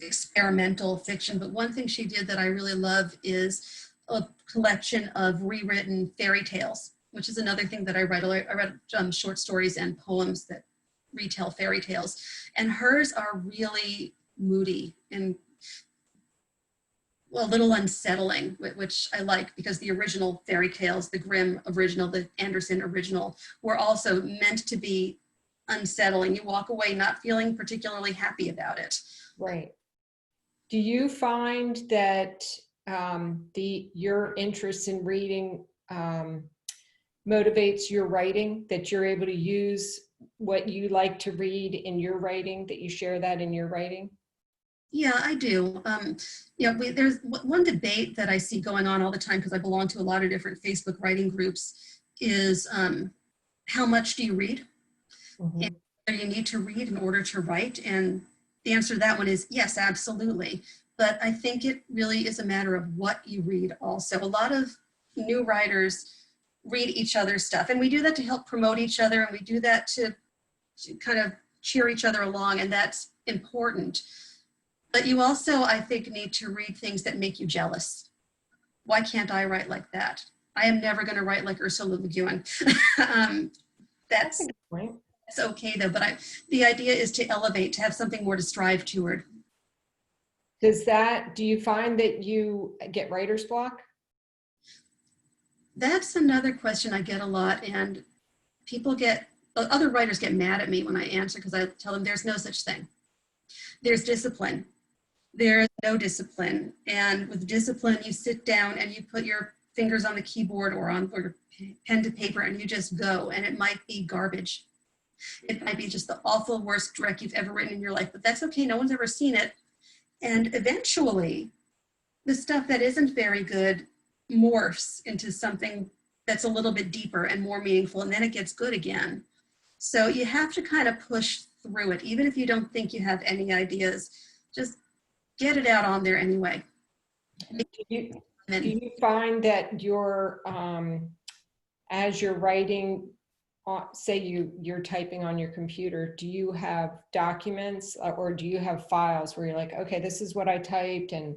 experimental fiction, but one thing she did that I really love is a collection of rewritten fairy tales, which is another thing that I write. I read short stories and poems that retell fairy tales, and hers are really moody and a little unsettling, which I like, because the original fairy tales, the Grimm original, the Andersen original, were also meant to be unsettling. You walk away not feeling particularly happy about it. Right. Do you find that your interest in reading motivates your writing, that you're able to use what you like to read in your writing, that you share that in your writing? Yeah, I do. There's one debate that I see going on all the time, because I belong to a lot of different Facebook writing groups, is how much do you read? Mm-hmm. And do you need to read in order to write? And the answer to that one is yes, absolutely. But I think it really is a matter of what you read also. A lot of new writers read each other's stuff, and we do that to help promote each other, and we do that to kind of cheer each other along, and that's important. But you also, I think, need to read things that make you jealous. Why can't I write like that? I am never going to write like Ursula Le Guin. That's a good point. It's okay though, but the idea is to elevate, to have something more to strive toward. Do you find that you get writer's block? That's another question I get a lot, and other writers get mad at me when I answer, because I tell them there's no such thing. There's discipline. There's no discipline. And with discipline, you sit down and you put your fingers on the keyboard or your pen to paper, and you just go, and it might be garbage. It might be just the awful worst direct you've ever written in your life, but that's okay. No one's ever seen it. And eventually, the stuff that isn't very good morphs into something that's a little bit deeper and more meaningful, and then it gets good again. So you have to kind of push through it. Even if you don't think you have any ideas, just get it out on there anyway. Do you find that you're, as you're writing, say you're typing on your computer, do you have documents or do you have files where you're like, okay, this is what I typed and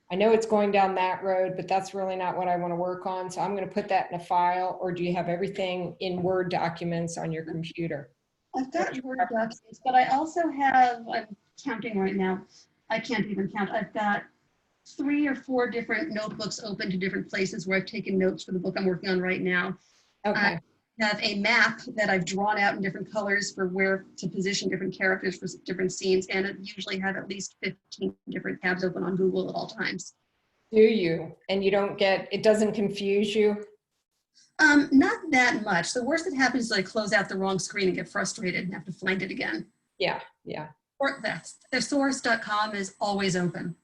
I know it's going down that road, but that's really not what I want to work on. So I'm going to put that in a file, or do you have everything in Word documents on your computer? I've got Word documents, but I also have, I'm counting right now, I can't even count. I've got 3 or 4 different notebooks open to different places where I've taken notes for the book I'm working on right now. Okay. I have a map that I've drawn out in different colors for where to position different characters for different scenes, and I usually have at least 15 different tabs open on Google at all times. Do you? And you don't get, it doesn't confuse you? Not that much. The worst that happens is I close out the wrong screen and get frustrated and have to find it again. Yeah, yeah. Or that's thesaurus.com is always open.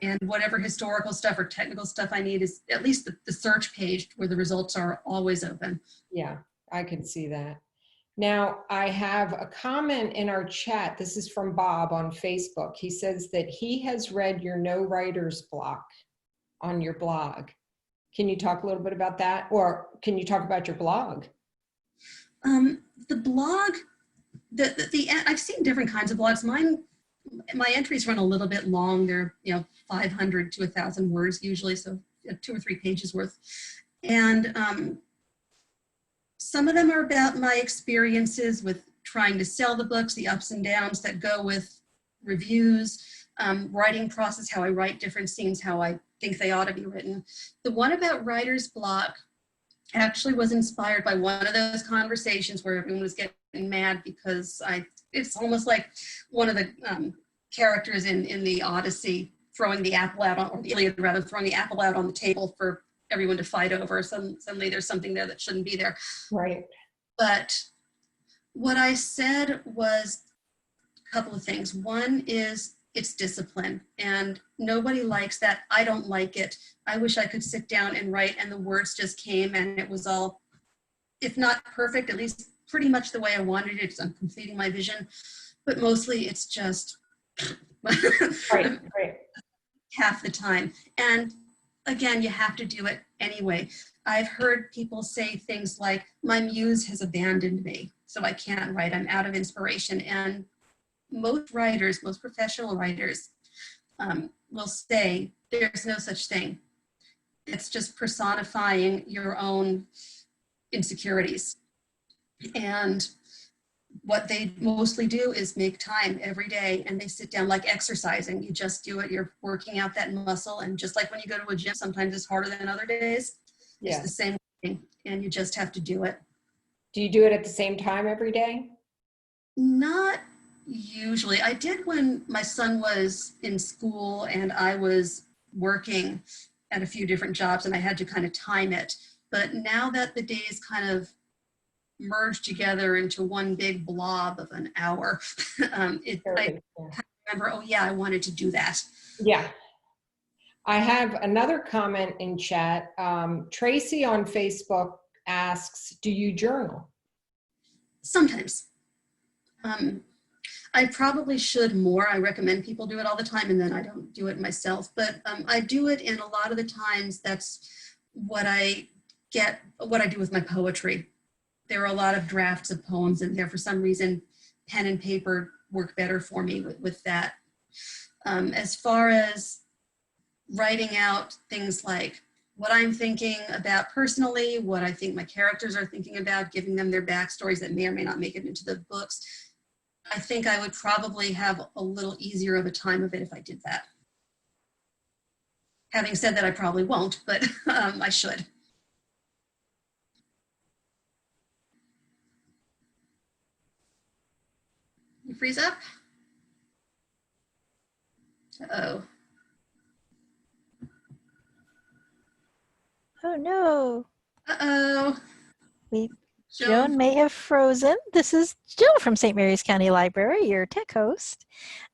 And whatever historical stuff or technical stuff I need is at least the search page where the results are always open. Yeah, I can see that. Now, I have a comment in our chat. This is from Bob on Facebook. He says that he has read your no writer's block on your blog. Can you talk a little bit about that? Or can you talk about your blog? The blog, I've seen different kinds of blogs. My entries run a little bit long. They're 500 to 1,000 words usually, so 2 or 3 pages worth. And some of them are about my experiences with trying to sell the books, the ups and downs that go with reviews, writing process, how I write different scenes, how I think they ought to be written. The one about writer's block actually was inspired by one of those conversations where everyone was getting mad because it's almost like one of the characters in the Odyssey throwing the apple out on, or the Iliad rather, throwing the apple out on the table for everyone to fight over. Suddenly there's something there that shouldn't be there. Right. But what I said was a couple of things. One is it's discipline, and nobody likes that. I don't like it. I wish I could sit down and write and the words just came and it was all, if not perfect, at least pretty much the way I wanted it. I'm completing my vision, but mostly it's just Right. half the time. And again, you have to do it anyway. I've heard people say things like, my muse has abandoned me, so I can't write, I'm out of inspiration. And most writers, most professional writers will say there's no such thing. It's just personifying your own insecurities. And what they mostly do is make time every day, and they sit down like exercising. You just do it, you're working out that muscle. And just like when you go to a gym, sometimes it's harder than other days. Yeah. It's the same thing, and you just have to do it. Do you do it at the same time every day? Not usually. I did when my son was in school and I was working at a few different jobs and I had to kind of time it. But now that the days kind of merged together into one big blob of an hour, I remember, oh yeah, I wanted to do that. Yeah. I have another comment in chat. Tracy on Facebook asks, do you journal? Sometimes. I probably should more. I recommend people do it all the time, and then I don't do it myself. But I do it, and a lot of the times that's what I do with my poetry. There are a lot of drafts of poems in there. For some reason, pen and paper work better for me with that. As far as writing out things like what I'm thinking about personally, what I think my characters are thinking about, giving them their backstories that may or may not make it into the books, I think I would probably have a little easier of a time of it if I did that. Having said that, I probably won't, but I should. You freeze up? Uh-oh. Oh no. Uh-oh. Joan may have frozen. This is Jill from St. Mary's County Library, your tech host.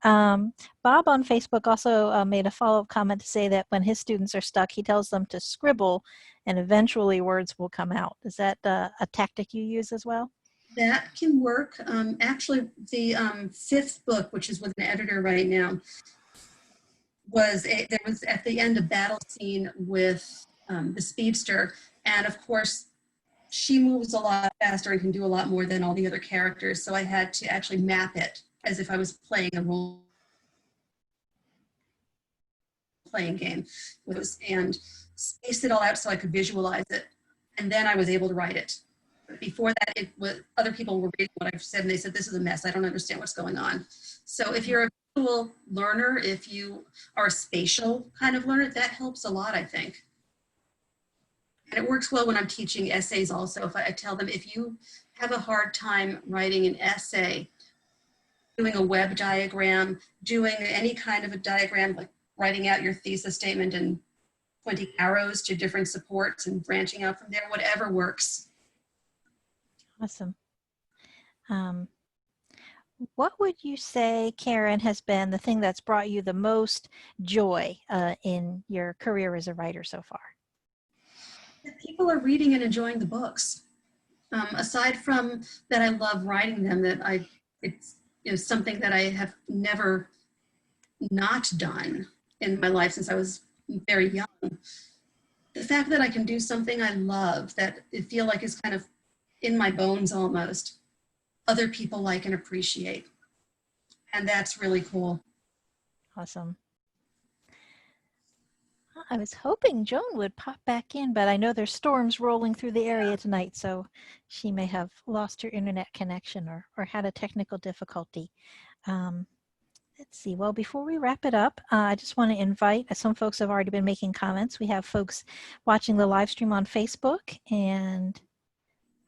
Bob on Facebook also made a follow-up comment to say that when his students are stuck, he tells them to scribble and eventually words will come out. Is that a tactic you use as well? That can work. Actually, the 5th book, which is with an editor right now, there was at the end a battle scene with the speedster, and of course she moves a lot faster and can do a lot more than all the other characters, so I had to actually map it as if I was playing a role-playing game and space it all out so I could visualize it, and then I was able to write it. But before that, it was other people were reading what I've said and they said, this is a mess, I don't understand what's going on. So if you're a visual learner, if you are a spatial kind of learner, that helps a lot, I think. And it works well when I'm teaching essays also. If I tell them, if you have a hard time writing an essay, doing a web diagram, doing any kind of a diagram, like writing out your thesis statement and pointing arrows to different supports and branching out from there, whatever works. Awesome. What would you say, Karen, has been the thing that's brought you the most joy in your career as a writer so far? That people are reading and enjoying the books. Aside from that, I love writing them, that it's something that I have never not done in my life since I was very young. The fact that I can do something I love, that I feel like is kind of in my bones almost, other people like and appreciate. And that's really cool. Awesome. I was hoping Joan would pop back in, but I know there's storms rolling through the area tonight, so she may have lost her internet connection or had a technical difficulty. Let's see. Well, before we wrap it up, I just want to invite, some folks have already been making comments. We have folks watching the live stream on Facebook, and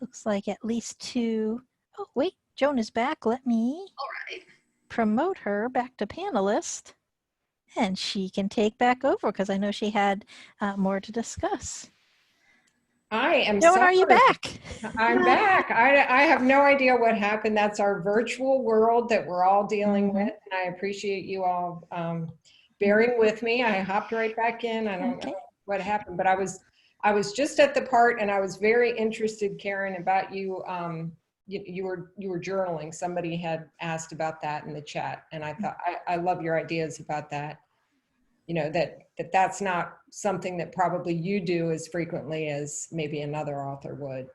looks like at least 2. Oh, wait, Joan is back. Let me promote her back to panelist. And she can take back over because I know she had more to discuss. I am Joan, sorry. are you back? I'm back. I have no idea what happened. That's our virtual world that we're all dealing with. And I appreciate you all bearing with me. I hopped right back in. I don't know what happened, but I was just at the part, and I was very interested, Karen, about you. You were journaling. Somebody had asked about that in the chat, and I thought I love your ideas about that. You know, that's not something that probably you do as frequently as maybe another author would.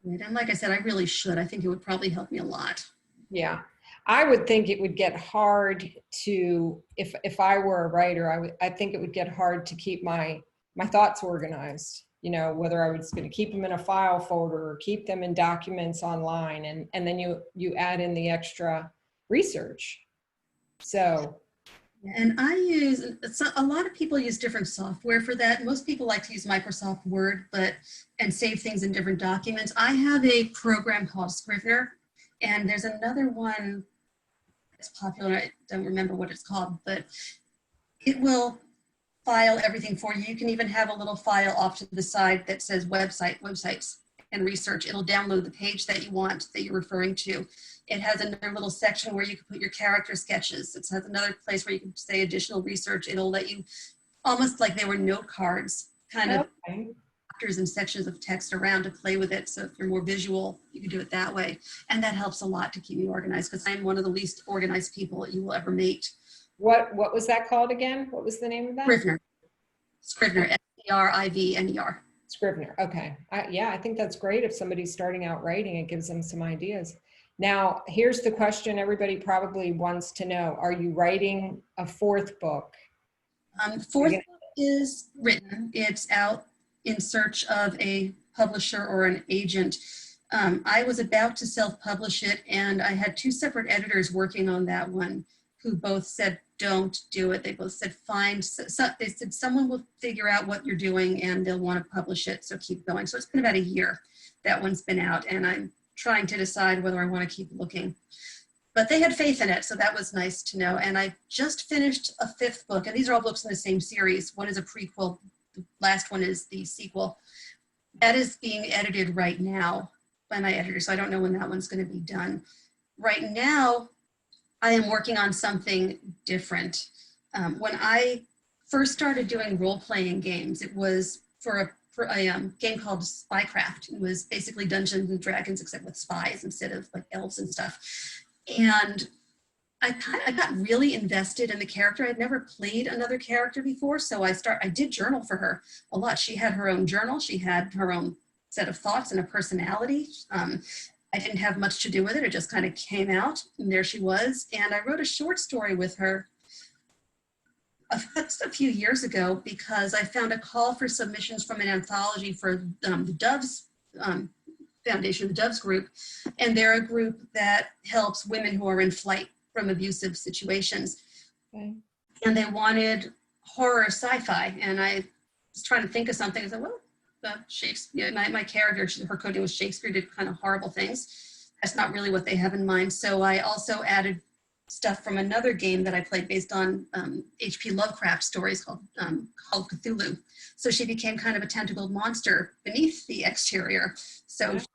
And like I said, I really should. I think it would probably help me a lot. Yeah, I would think it would get hard to, if I were a writer, I think it would get hard to keep my thoughts organized. You know, whether I was going to keep them in a file folder or keep them in documents online, and then you add in the extra research. So. And I use, a lot of people use different software for that. Most people like to use Microsoft Word, and save things in different documents. I have a program called Scrivener, and there's another one that's popular. I don't remember what it's called, but it will file everything for you. You can even have a little file off to the side that says websites and research. It'll download the page that you want, that you're referring to. It has another little section where you can put your character sketches. It has another place where you can say additional research. It'll let you, almost like they were note cards, kind of chapters and sections of text around to play with it. So if you're more visual, you can do it that way. And that helps a lot to keep me organized, because I'm one of the least organized people that you will ever meet. What was that called again? What was the name of that? Scrivener, Scrivener. Scrivener, okay. Yeah, I think that's great. If somebody's starting out writing, it gives them some ideas. Now, here's the question everybody probably wants to know. Are you writing a 4th book? Fourth book is written. It's out in search of a publisher or an agent. I was about to self-publish it, and I had 2 separate editors working on that one who both said, don't do it. They both said, fine. They said, someone will figure out what you're doing and they'll want to publish it, so keep going. So it's been about a year that one's been out, and I'm trying to decide whether I want to keep looking. But they had faith in it, so that was nice to know. And I just finished a 5th book, and these are all books in the same series. One is a prequel, the last one is the sequel. That is being edited right now by my editor, so I don't know when that one's going to be done. Right now, I am working on something different. When I first started doing role-playing games, it was for a game called Spycraft. It was basically Dungeons and Dragons, except with spies instead of like elves and stuff. And I got really invested in the character. I'd never played another character before, so I did journal for her a lot. She had her own journal. She had her own set of thoughts and a personality. I didn't have much to do with it. It just kind of came out, and there she was. And I wrote a short story with her a few years ago because I found a call for submissions from an anthology for the Doves Foundation, the Doves group, and they're a group that helps women who are in flight from abusive situations. Okay. And they wanted horror sci-fi, and I was trying to think of something. I said, well, Shakespeare, my character, her code name was Shakespeare, did kind of horrible things. That's not really what they have in mind. So I also added stuff from another game that I played based on H.P. Lovecraft stories called Call of Cthulhu. So she became kind of a tentacled monster beneath the exterior. So she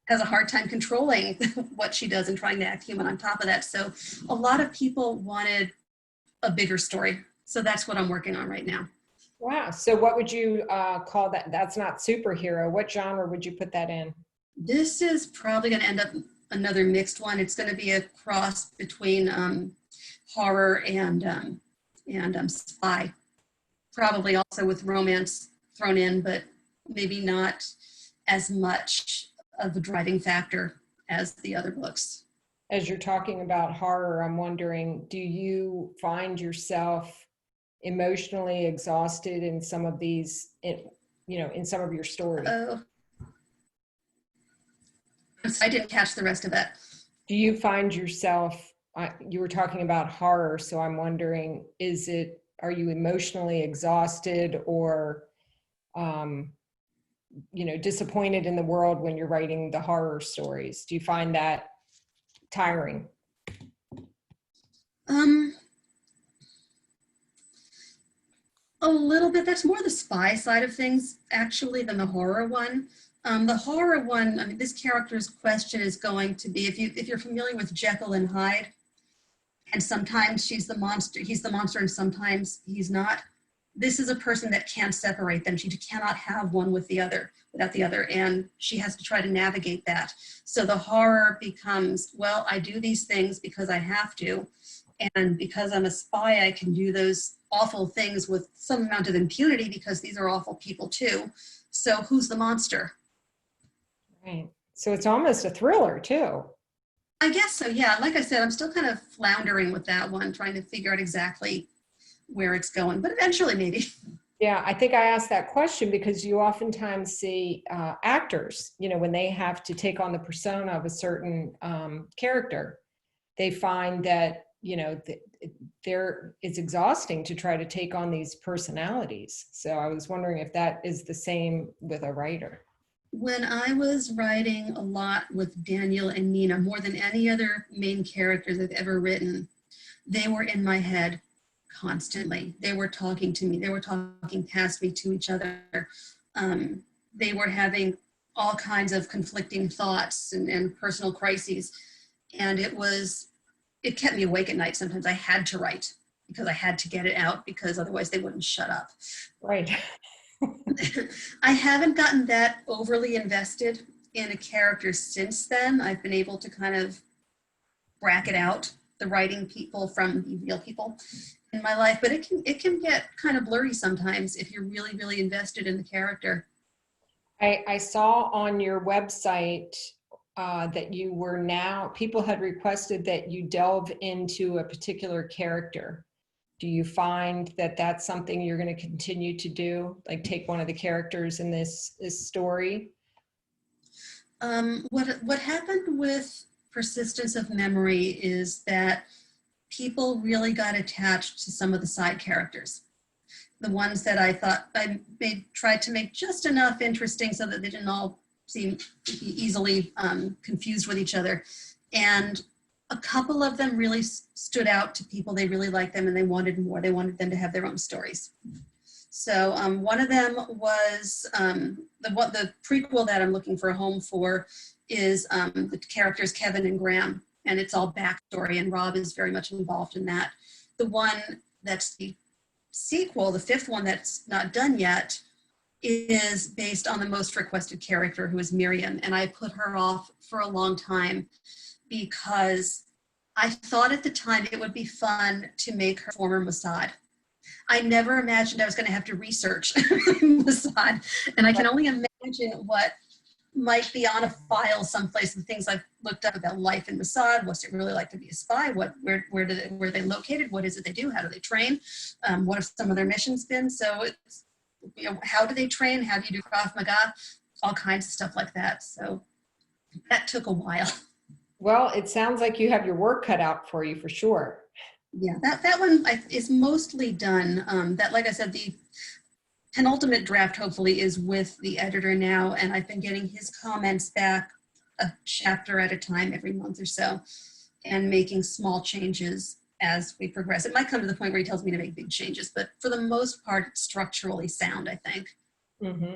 has a hard time controlling what she does and trying to act human on top of that. So a lot of people wanted a bigger story. So that's what I'm working on right now. Wow. So what would you call that? That's not superhero. What genre would you put that in? This is probably going to end up another mixed one. It's going to be a cross between horror and spy. Probably also with romance thrown in, but maybe not as much of a driving factor as the other books. As you're talking about horror, I'm wondering, do you find yourself emotionally exhausted in some of these, in some of your stories? I didn't catch the rest of that. Do you find yourself, you were talking about horror, so I'm wondering, are you emotionally exhausted or, disappointed in the world when you're writing the horror stories? Do you find that tiring? A little bit. That's more the spy side of things, actually, than the horror one. The horror one, I mean, this character's question is going to be, if you're familiar with Jekyll and Hyde, and sometimes he's the monster, and sometimes he's not. This is a person that can't separate them. She cannot have one without the other, and she has to try to navigate that. So the horror becomes, well, I do these things because I have to, and because I'm a spy, I can do those awful things with some amount of impunity because these are awful people too. So who's the monster? Right. So it's almost a thriller too. I guess so, yeah. Like I said, I'm still kind of floundering with that one, trying to figure out exactly where it's going, but eventually maybe. Yeah, I think I asked that question because you oftentimes see actors, when they have to take on the persona of a certain character, they find that, it's exhausting to try to take on these personalities. So I was wondering if that is the same with a writer. When I was writing a lot with Daniel and Nina, more than any other main characters I've ever written, they were in my head constantly. They were talking to me. They were talking past me to each other. They were having all kinds of conflicting thoughts and personal crises. And it kept me awake at night. Sometimes I had to write because I had to get it out because otherwise they wouldn't shut up. Right. I haven't gotten that overly invested in a character since then. I've been able to kind of bracket out the writing people from the real people in my life, but it can get kind of blurry sometimes if you're really, really invested in the character. I saw on your website that people had requested that you delve into a particular character. Do you find that that's something you're going to continue to do? Like take one of the characters in this story? What happened with Persistence of Memory is that people really got attached to some of the side characters. The ones that I thought I tried to make just enough interesting so that they didn't all seem easily confused with each other. And a couple of them really stood out to people. They really liked them and they wanted more. They wanted them to have their own stories. So one of them was the prequel that I'm looking for a home for is the characters Kevin and Graham, and it's all backstory, and Rob is very much involved in that. The one that's the sequel, the fifth one that's not done yet, is based on the most requested character, who is Miriam, and I put her off for a long time because I thought at the time it would be fun to make her former Mossad. I never imagined I was going to have to research Mossad, and I can only imagine what might be on a file someplace, the things I've looked up about life in Mossad. What's it really like to be a spy? Where are they located? What is it they do? How do they train? What have some of their missions been? So it's, you know, how do they train? How do you do Krav Maga? All kinds of stuff like that. So that took a while. Well, it sounds like you have your work cut out for you for sure. Yeah, that one is mostly done. That, like I said, the penultimate draft hopefully is with the editor now, and I've been getting his comments back a chapter at a time every month or so, and making small changes as we progress. It might come to the point where he tells me to make big changes, but for the most part, it's structurally sound, I think. Mm-hmm.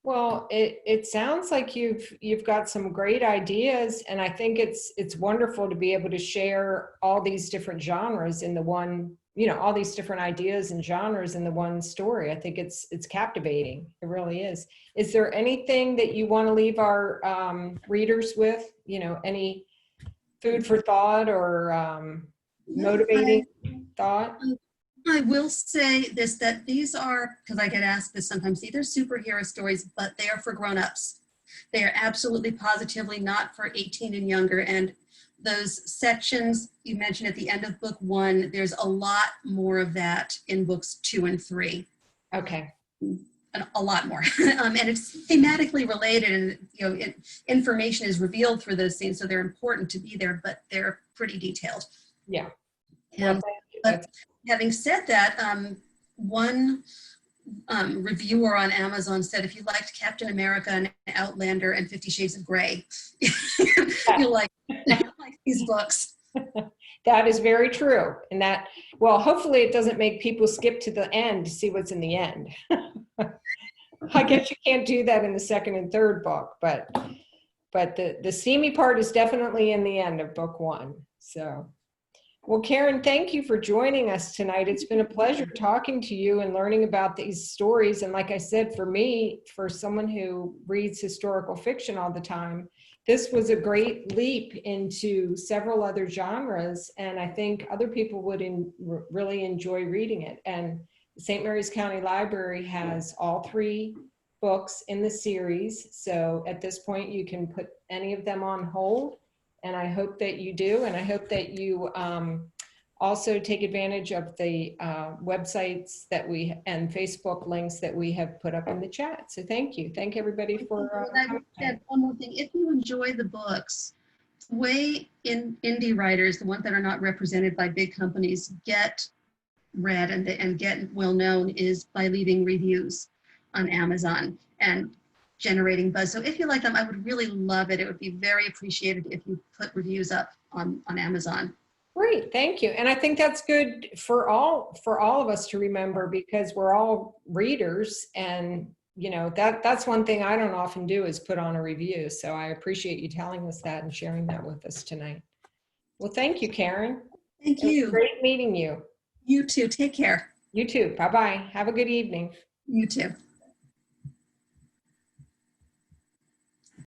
Well, it sounds like you've got some great ideas, and I think it's wonderful to be able to share all these different genres in the one, you know, all these different ideas and genres in the one story. I think it's captivating. It really is. Is there anything that you want to leave our readers with? You know, any food for thought or motivating thought? I will say this, that these are, because I get asked this sometimes, these are superhero stories, but they are for grown-ups. They are absolutely positively not for 18 and younger. And those sections you mentioned at the end of book 1, there's a lot more of that in books 2 and 3. Okay. A lot more. And it's thematically related, and you know, information is revealed through those scenes, so they're important to be there, but they're pretty detailed. Yeah. And, but having said that, one reviewer on Amazon said, if you liked Captain America and Outlander and 50 Shades of Grey, you'll like these books. That is very true. And that, well, hopefully it doesn't make people skip to the end to see what's in the end. I guess you can't do that in the second and third book, but the steamy part is definitely in the end of book 1. So, well, Karen, thank you for joining us tonight. It's been a pleasure talking to you and learning about these stories. And like I said, for me, for someone who reads historical fiction all the time, this was a great leap into several other genres. And I think other people would really enjoy reading it. And the St. Mary's County Library has all 3 books in the series. So at this point, you can put any of them on hold. And I hope that you do. And I hope that you also take advantage of the websites that and Facebook links that we have put up in the chat. So thank you. Thank everybody for I would add one more thing. If you enjoy the books, the way indie writers, the ones that are not represented by big companies, get read and get well known is by leaving reviews on Amazon and generating buzz. So if you like them, I would really love it. It would be very appreciated if you put reviews up on Amazon. Great, thank you. And I think that's good for all of us to remember, because we're all readers, and you know, that's one thing I don't often do is put on a review. So I appreciate you telling us that and sharing that with us tonight. Well, thank you, Karen. Thank you. Great meeting you. You too. Take care. You too. Bye-bye. Have a good evening. You too.